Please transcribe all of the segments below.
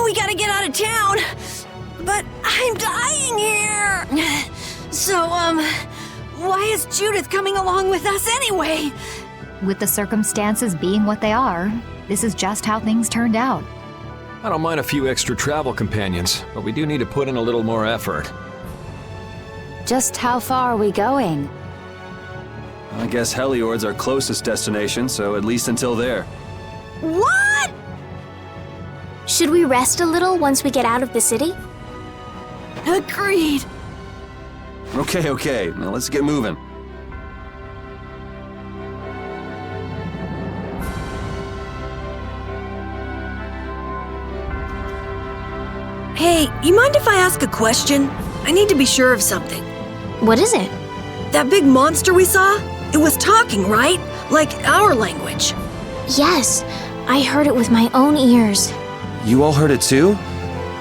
we gotta get out of town, but I'm dying here. So, why is Judith coming along with us anyway? With the circumstances being what they are, this is just how things turned out. I don't mind a few extra travel companions, but we do need to put in a little more effort. Just how far are we going? I guess HELIORD's our closest destination, so at least until there. What? Should we rest a little once we get out of the city? Agreed. Okay, now let's get moving. Hey, you mind if I ask a question? I need to be sure of something. What is it? That big monster we saw? It was talking, right? Like our language. Yes, I heard it with my own ears. You all heard it too?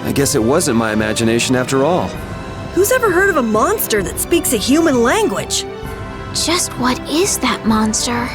I guess it wasn't my imagination after all. Who's ever heard of a monster that speaks a human language? Just what is that monster?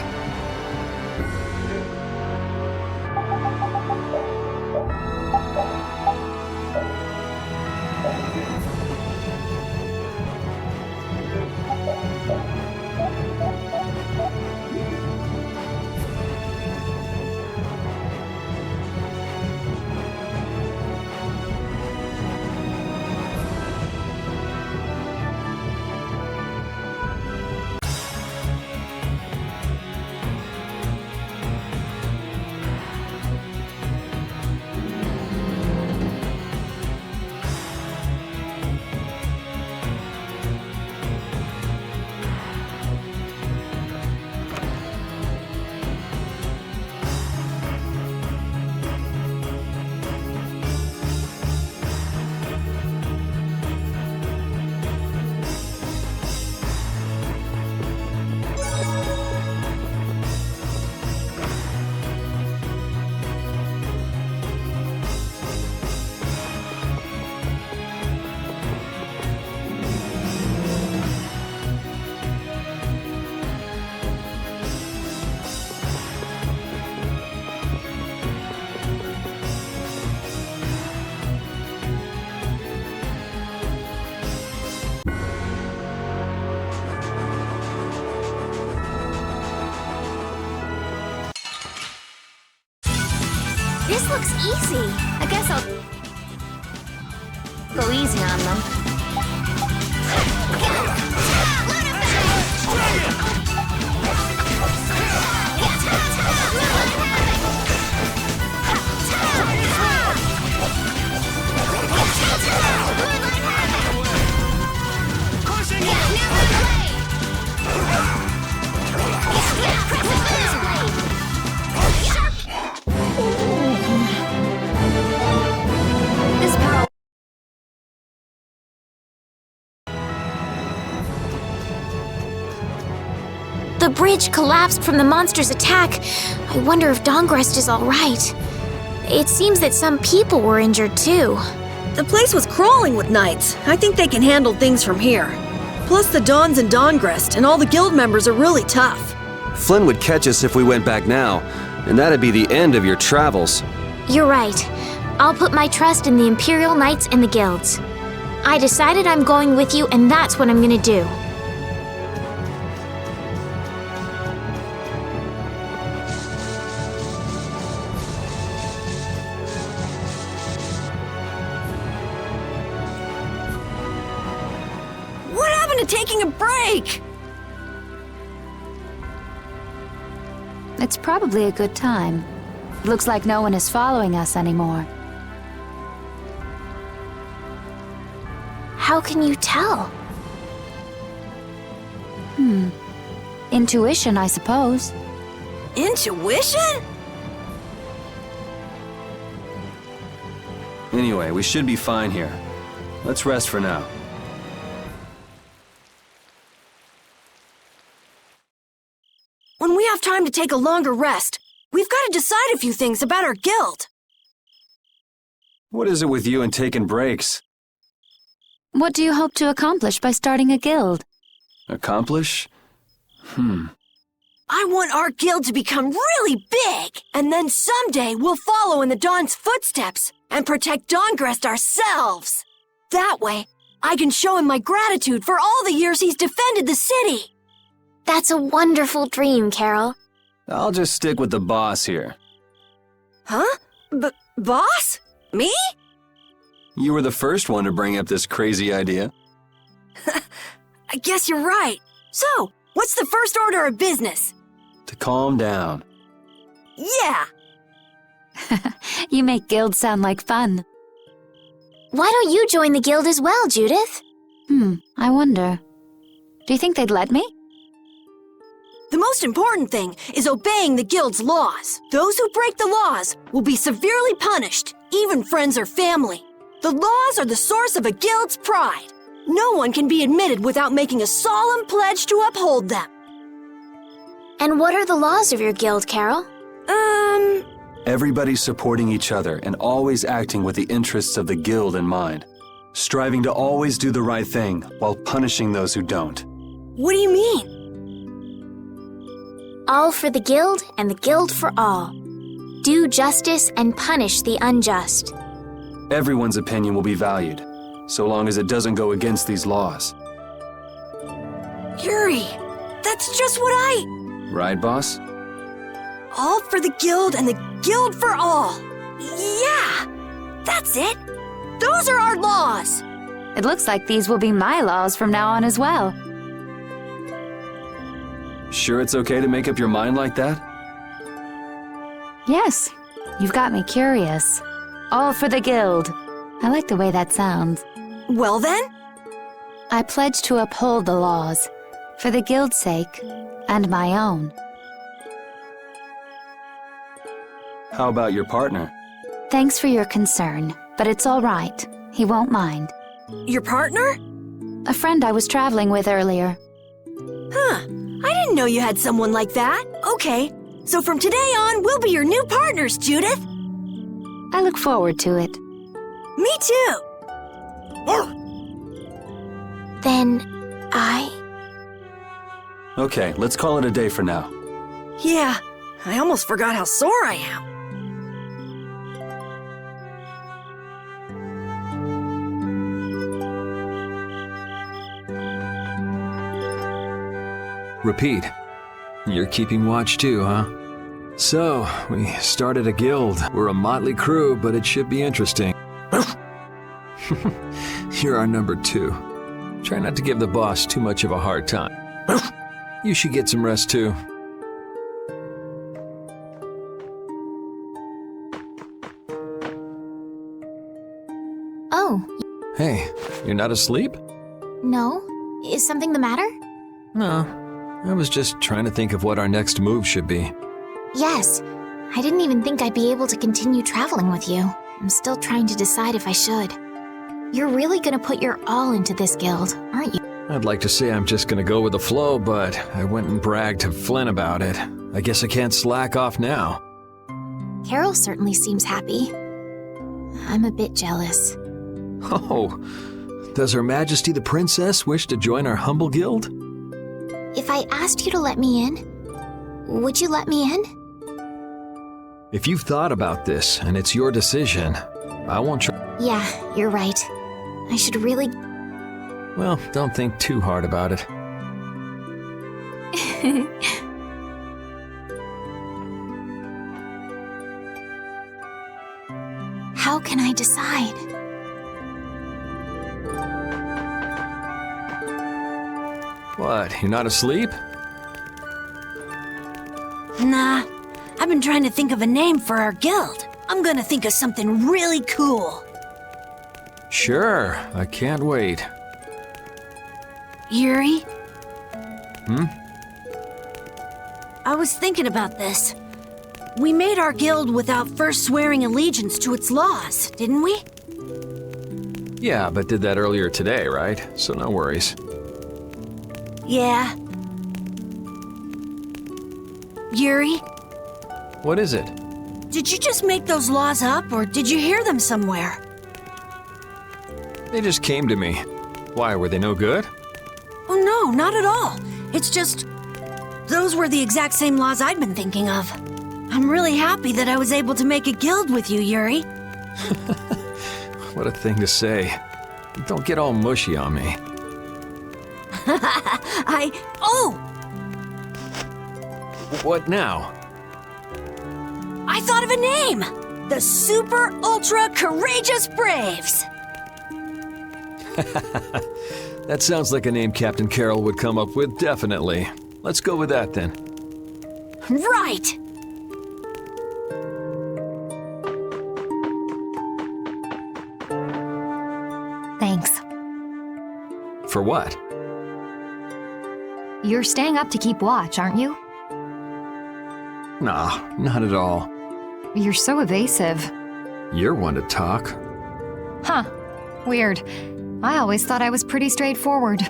This looks easy. I guess I'll go easy on them. The bridge collapsed from the monster's attack. I wonder if DAHNGREST is all right. It seems that some people were injured too. The place was crawling with knights. I think they can handle things from here. Plus the Dons in DAHNGREST and all the guild members are really tough. Flynn would catch us if we went back now, and that'd be the end of your travels. You're right. I'll put my trust in the Imperial Knights and the guilds. I decided I'm going with you, and that's what I'm gonna do. What happened to taking a break? It's probably a good time. Looks like no one is following us anymore. How can you tell? Intuition, I suppose. Intuition? Anyway, we should be fine here. Let's rest for now. When we have time to take a longer rest, we've got to decide a few things about our guild. What is it with you and taking breaks? What do you hope to accomplish by starting a guild? Accomplish? I want our guild to become really big, and then someday we'll follow in the Dawn's footsteps and protect Dahngrest ourselves. That way, I can show him my gratitude for all the years he's defended the city. That's a wonderful dream, Carol. I'll just stick with the boss here. Huh? Boss? Me? You were the first one to bring up this crazy idea. I guess you're right. So, what's the first order of business? To calm down. Yeah! You make guilds sound like fun. Why don't you join the guild as well, Judith? I wonder. Do you think they'd let me? The most important thing is obeying the guild's laws. Those who break the laws will be severely punished, even friends or family. The laws are the source of a guild's pride. No one can be admitted without making a solemn pledge to uphold them. And what are the laws of your guild, Carol? Everybody supporting each other and always acting with the interests of the guild in mind. Striving to always do the right thing while punishing those who don't. What do you mean? All for the guild and the guild for all. Do justice and punish the unjust. Everyone's opinion will be valued, so long as it doesn't go against these laws. Yuri, that's just what Right, boss? All for the guild and the guild for all. Yeah, that's it. Those are our laws. It looks like these will be my laws from now on as well. Sure it's okay to make up your mind like that? Yes, you've got me curious. All for the guild. I like the way that sounds. Well then, I pledge to uphold the laws, for the guild's sake, and my own. How about your partner? Thanks for your concern, but it's all right. He won't mind. your partner? A friend I was traveling with earlier. Huh, I didn't know you had someone like that. Okay, so from today on, we'll be your new partners, Judith. I look forward to it. Me too. Then Okay, let's call it a day for now. Yeah, I almost forgot how sore I am. Repeat. You're keeping watch too, huh? So, we started a guild. We're a motley crew, but it should be interesting. You're our number 2. Try not to give the boss too much of a hard time. You should get some rest too. Oh, Hey, you're not asleep? no? Is something the matter? No. I was just trying to think of what our next move should be. Yes. I didn't even think I'd be able to continue traveling with you. I'm still trying to decide if I should. You're really gonna put your all into this guild, aren't you? I'd like to say I'm just gonna go with the flow, but I went and bragged to Flynn about it. I guess I can't slack off now. Carol certainly seems happy. I'm a bit jealous. Oh, does Her Majesty the Princess wish to join our humble guild? If I asked you to let me in, would you let me in? If you've thought about this and it's your decision, I won't try. Yeah, you're right. I should really... Well, don't think too hard about it. How can I decide? What, you're not asleep? Nah, I've been trying to think of a name for our guild. I'm gonna think of something really cool. Sure, I can't wait. Yuri? Hmm? I was thinking about this. We made our guild without first swearing allegiance to its laws, didn't we? Yeah, but did that earlier today, right? So no worries. Yeah. Yuri, What is it? did you just make those laws up, or did you hear them somewhere? They just came to me. Why, were they no good? Oh no, not at all. It's just... Those were the exact same laws I'd been thinking of. I'm really happy that I was able to make a guild with you, Yuri. What a thing to say. Don't get all mushy on me. Oh! What now? I thought of a name! The Super Ultra Courageous Braves! That sounds like a name Captain Carroll would come up with, definitely. Let's go with that then. Right! Thanks. For what? You're staying up to keep watch, aren't you? Nah, not at all. You're so evasive. You're one to talk. Huh. Weird. I always thought I was pretty straightforward.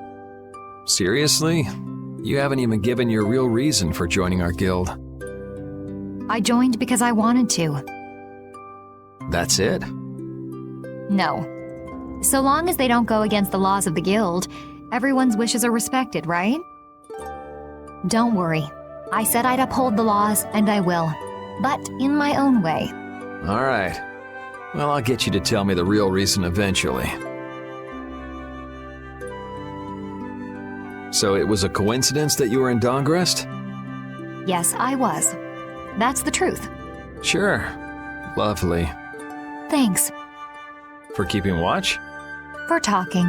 Seriously? You haven't even given your real reason for joining our guild. I joined because I wanted to. That's it? No. So long as they don't go against the laws of the guild, everyone's wishes are respected, right? Don't worry. I said I'd uphold the laws, and I will. But in my own way. All right. Well, I'll get you to tell me the real reason eventually. So it was a coincidence that you were in DAHNGREST? Yes, I was. That's the truth. Sure. Lovely. Thanks. For keeping watch? For talking.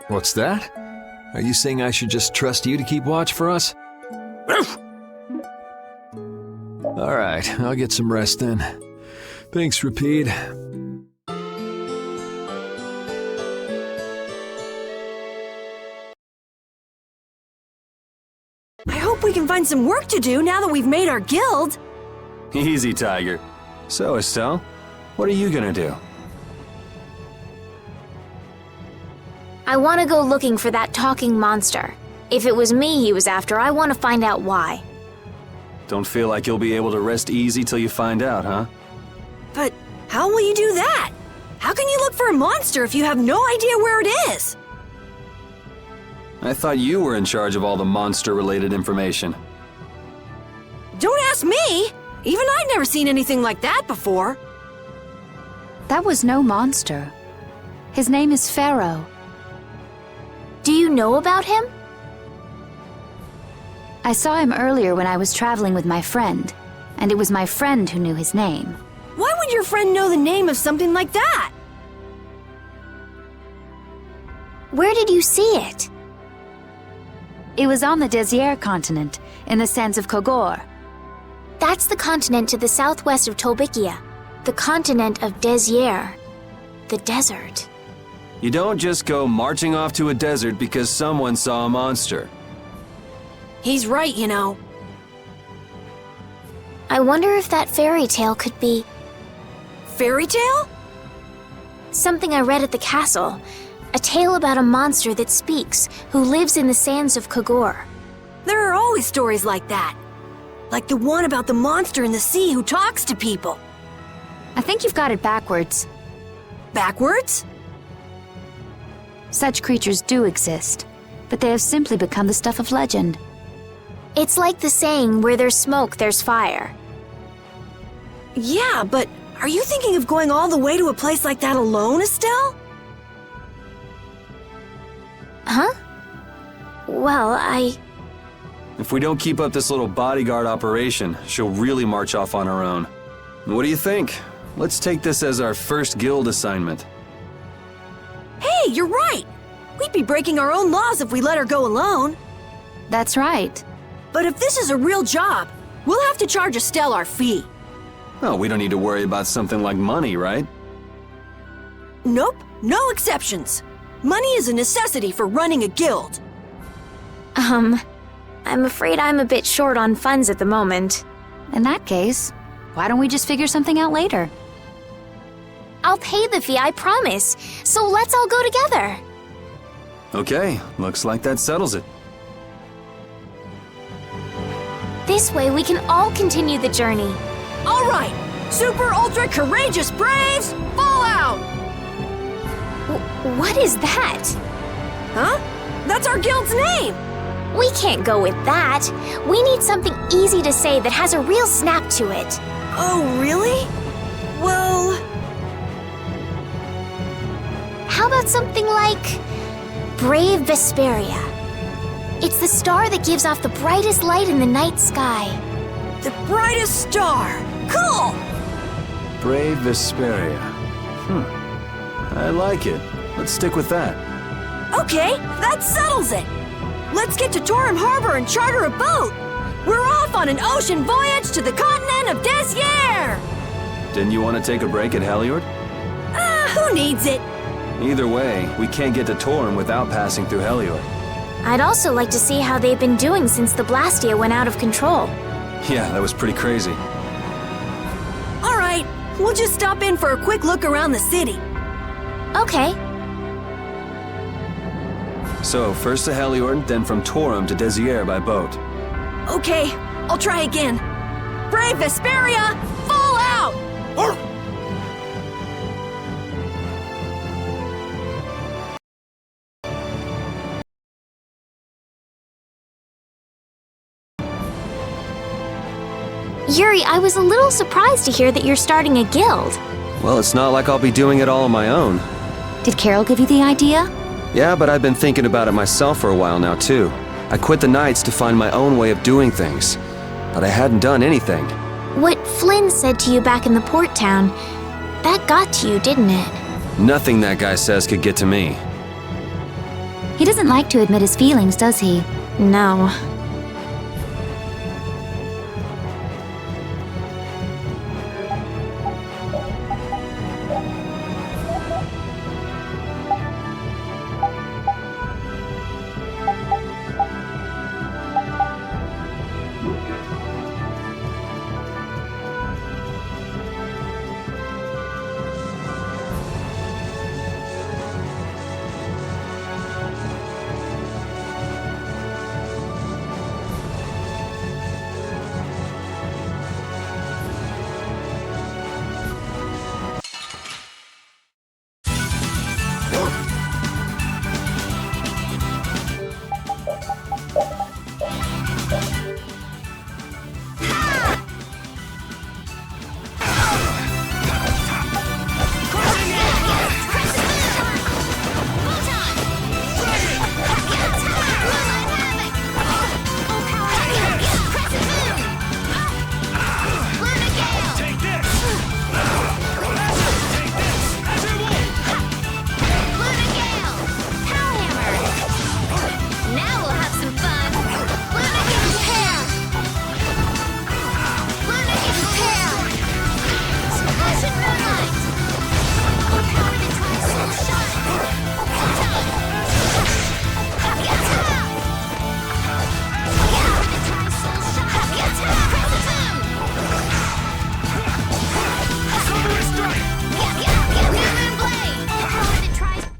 What's that? Are you saying I should just trust you to keep watch for us? All right, I'll get some rest then. Thanks, Rapide. I hope we can find some work to do now that we've made our guild. Easy, Tiger. So, Estelle, what are you gonna do? I want to go looking for that talking monster. If it was me he was after, I want to find out why. Don't feel like you'll be able to rest easy till you find out, huh? But how will you do that? How can you look for a monster if you have no idea where it is? I thought you were in charge of all the monster-related information. Don't ask me! Even I've never seen anything like that before. That was no monster. His name is Pharaoh. Do you know about him? I saw him earlier when I was traveling with my friend, and it was my friend who knew his name. Why would your friend know the name of something like that? Where did you see it? It was on the Désert continent, in the sands of Kogor. That's the continent to the southwest of Tolbikia. The continent of Désert. The desert. You don't just go marching off to a desert because someone saw a monster. He's right, you know. I wonder if that fairy tale could be Fairy tale? something I read at the castle. A tale about a monster that speaks, who lives in the sands of Kogor. There are always stories like that. Like the one about the monster in the sea who talks to people. I think you've got it backwards. Backwards? Such creatures do exist, but they have simply become the stuff of legend. It's like the saying, where there's smoke, there's fire. Yeah, but are you thinking of going all the way to a place like that alone, Estelle? Huh? Well, If we don't keep up this little bodyguard operation, she'll really march off on her own. What do you think? Let's take this as our first guild assignment. Hey, you're right! We'd be breaking our own laws if we let her go alone. That's right. But if this is a real job, we'll have to charge Estelle our fee. Oh, we don't need to worry about something like money, right? Nope, no exceptions. Money is a necessity for running a guild. I'm afraid I'm a bit short on funds at the moment. In that case, why don't we just figure something out later? I'll pay the fee, I promise. So let's all go together. Okay, looks like that settles it. This way we can all continue the journey. All right, Super Ultra Courageous Braves, fall out! What is that? Huh? That's our guild's name! We can't go with that. We need something easy to say that has a real snap to it. Oh, really? Well... How about something like Brave Vesperia? It's the star that gives off the brightest light in the night sky. The brightest star! Cool! Brave Vesperia. I like it. Let's stick with that. Okay, that settles it! Let's get to Torum Harbor and charter a boat! We're off on an ocean voyage to the continent of Desier! Didn't you want to take a break at Heliord? Who needs it? Either way, we can't get to Torum without passing through Heliord. I'd also like to see how they've been doing since the Blastia went out of control. Yeah, that was pretty crazy. Alright, we'll just stop in for a quick look around the city. Okay. So, first to Heliord, then from Torum to Desier by boat. Okay, I'll try again. Brave Vesperia, fall out! Yuri, I was a little surprised to hear that you're starting a guild. Well, it's not like I'll be doing it all on my own. Did Carol give you the idea? Yeah, but I've been thinking about it myself for a while now, too. I quit the Knights to find my own way of doing things. But I hadn't done anything. What Flynn said to you back in the port town, that got to you, didn't it? Nothing that guy says could get to me. He doesn't like to admit his feelings, does he? No.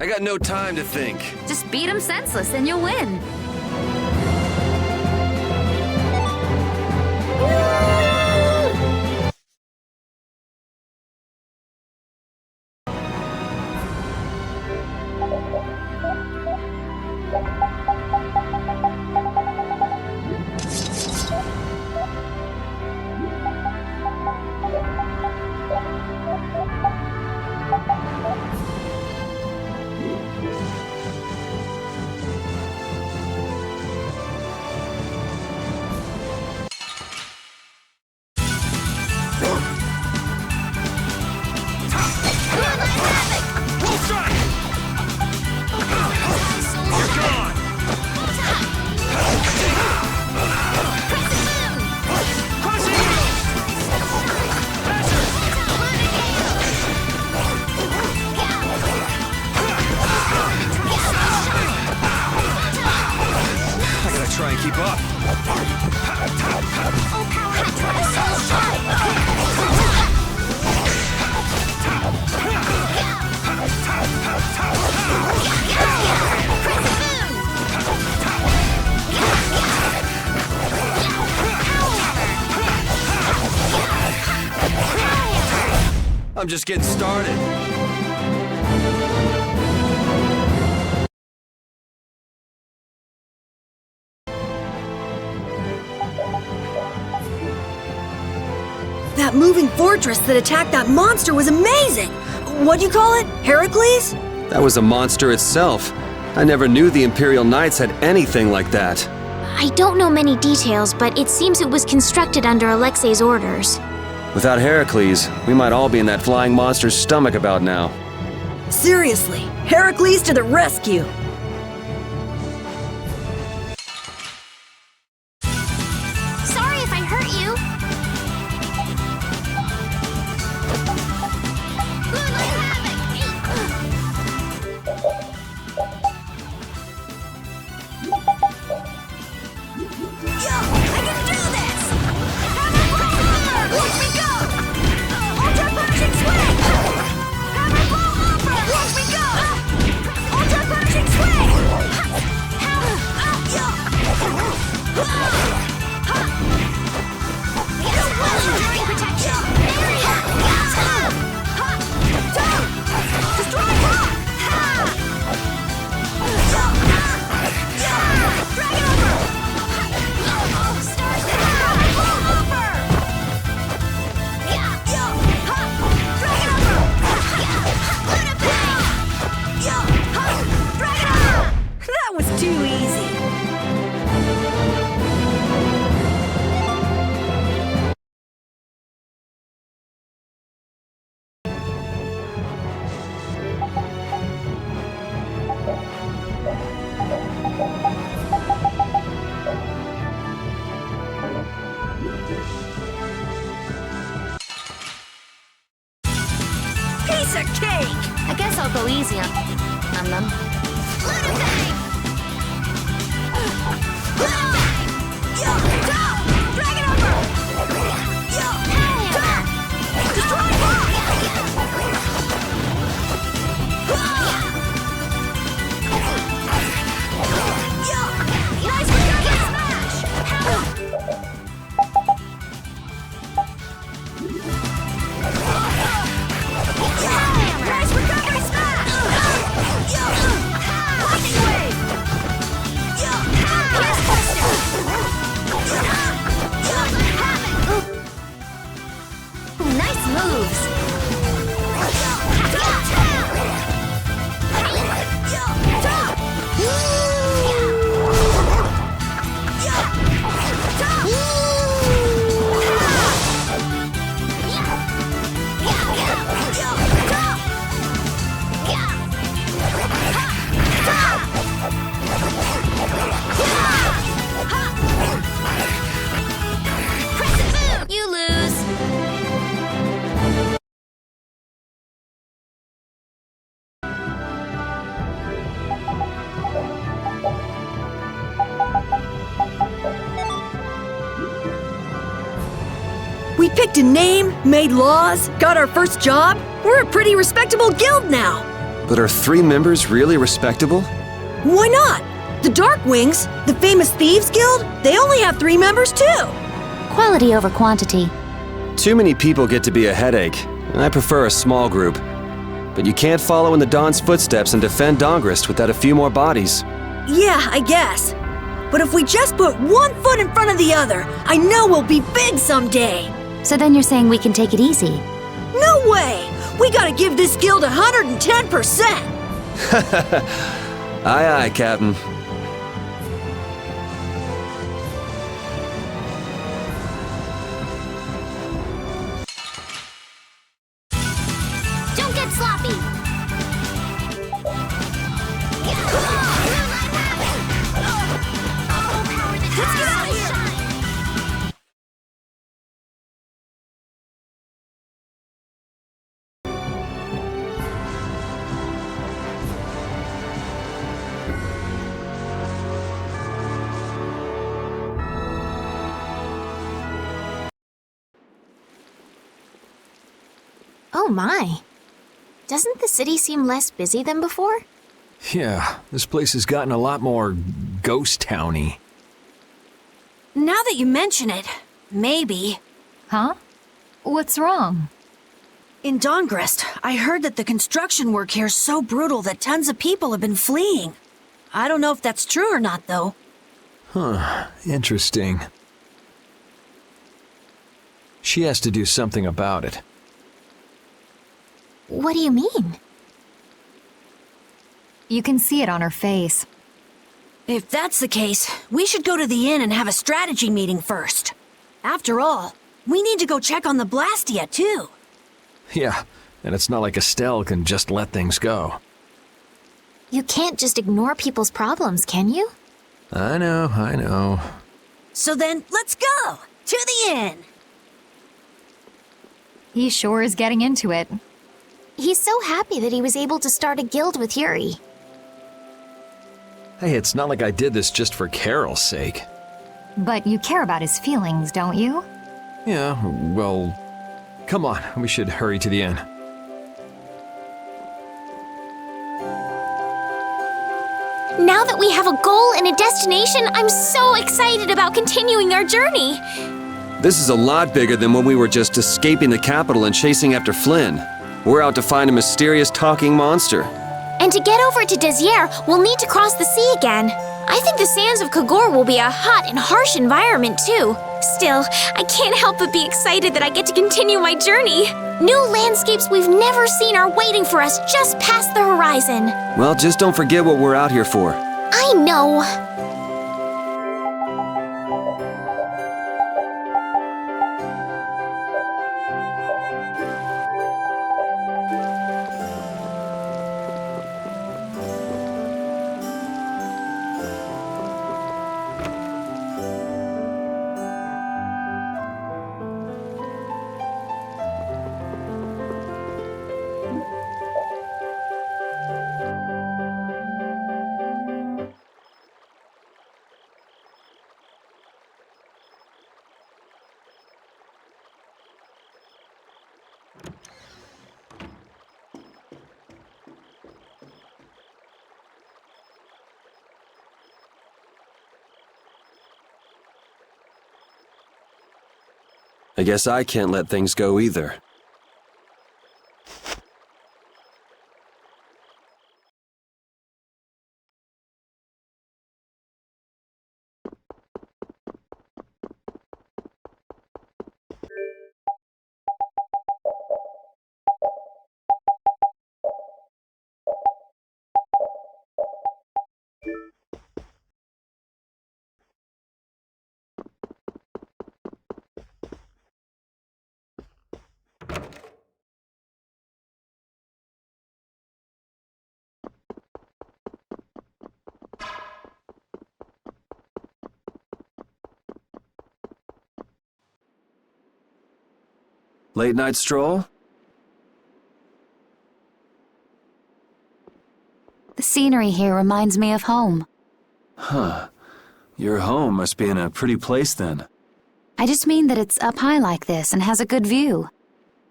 I got no time to think. Just beat him senseless and you'll win. Try and keep up. I'm just getting started. That moving fortress that attacked that monster was amazing! What'd you call it? Heracles? That was a monster itself. I never knew the Imperial Knights had anything like that. I don't know many details, but it seems it was constructed under Alexei's orders. Without Heracles, we might all be in that flying monster's stomach about now. Seriously, Heracles to the rescue! Sorry if I hurt you. That was too easy! Piece of cake! I guess I'll go easy on them. Nice moves! You lose. We picked a name, made laws, got our first job. We're a pretty respectable guild now. But are 3 members really respectable? Why not? The Dark Wings, the famous Thieves Guild, they only have 3 members too. Quality over quantity. Too many people get to be a headache, and I prefer a small group. But you can't follow in the Dawn's footsteps and defend Dahngrest without a few more bodies. Yeah, I guess. But if we just put one foot in front of the other, I know we'll be big someday. So then you're saying we can take it easy? No way! We gotta give this guild 110%! Aye, aye, Captain. Don't get sloppy. Let's get out of here. Oh my. Doesn't the city seem less busy than before? Yeah, this place has gotten a lot more ghost towny. Now that you mention it, maybe. Huh? What's wrong? In DAHNGREST, I heard that the construction work here is so brutal that tons of people have been fleeing. I don't know if that's true or not, though. Huh, interesting. She has to do something about it. What do you mean? You can see it on her face. If that's the case, we should go to the inn and have a strategy meeting first. After all, we need to go check on the Blastia, too. Yeah, and it's not like Estelle can just let things go. You can't just ignore people's problems, can you? I know. So then, let's go! To the inn! He sure is getting into it. He's so happy that he was able to start a guild with Yuri. Hey, it's not like I did this just for Carol's sake. But you care about his feelings, don't you? Yeah, well... Come on, we should hurry to the inn. Now that we have a goal and a destination, I'm so excited about continuing our journey. This is a lot bigger than when we were just escaping the capital and chasing after Flynn. We're out to find a mysterious talking monster. And to get over to Desier, we'll need to cross the sea again. I think the sands of Kagor will be a hot and harsh environment, too. Still, I can't help but be excited that I get to continue my journey. New landscapes we've never seen are waiting for us just past the horizon. Well, just don't forget what we're out here for. I know. I guess I can't let things go either. Late night stroll? The scenery here reminds me of home. Huh. Your home must be in a pretty place then. I just mean that it's up high like this and has a good view.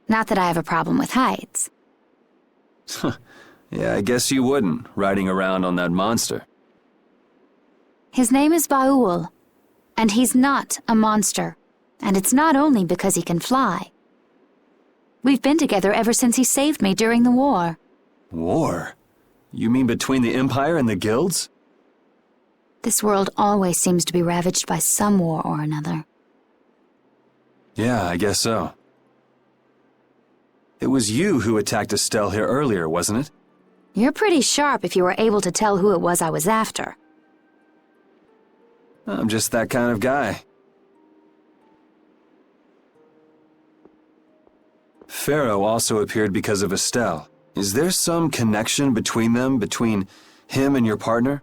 Not that I have a problem with heights. Yeah, I guess you wouldn't, riding around on that monster. His name is Baul, and he's not a monster. And it's not only because he can fly. We've been together ever since he saved me during the war. War? You mean between the Empire and the guilds? This world always seems to be ravaged by some war or another. Yeah, I guess so. It was you who attacked Estelle here earlier, wasn't it? You're pretty sharp if you were able to tell who it was I was after. I'm just that kind of guy. Pharaoh also appeared because of Estelle. Is there some connection between them, between him and your partner?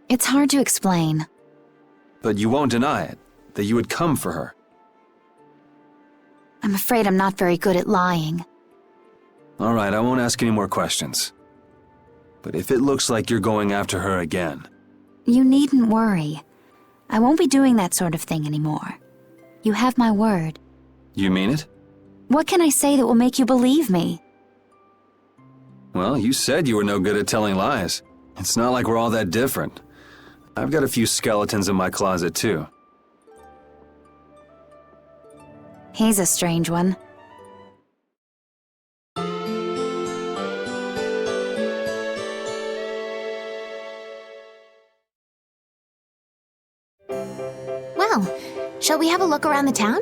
It's hard to explain. But you won't deny it, that you would come for her. I'm afraid I'm not very good at lying. All right, I won't ask any more questions. But if it looks like you're going after her again... You needn't worry. I won't be doing that sort of thing anymore. You have my word. You mean it? What can I say that will make you believe me? Well, you said you were no good at telling lies. It's not like we're all that different. I've got a few skeletons in my closet, too. He's a strange one. Shall we have a look around the town?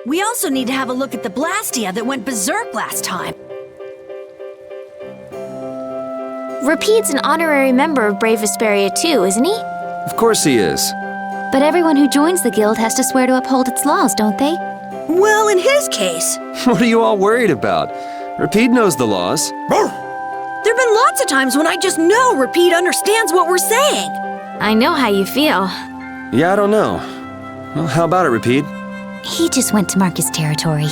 We also need to have a look at the Blastia that went berserk last time. Rapide's an honorary member of Brave Vesperia too, isn't he? Of course he is. But everyone who joins the guild has to swear to uphold its laws, don't they? Well, in his case, What are you all worried about? Rapide knows the laws. there've been lots of times when I just know Rapide understands what we're saying. I know how you feel. Yeah, I don't know. Well, how about it, Rapide? He just went to mark his territory.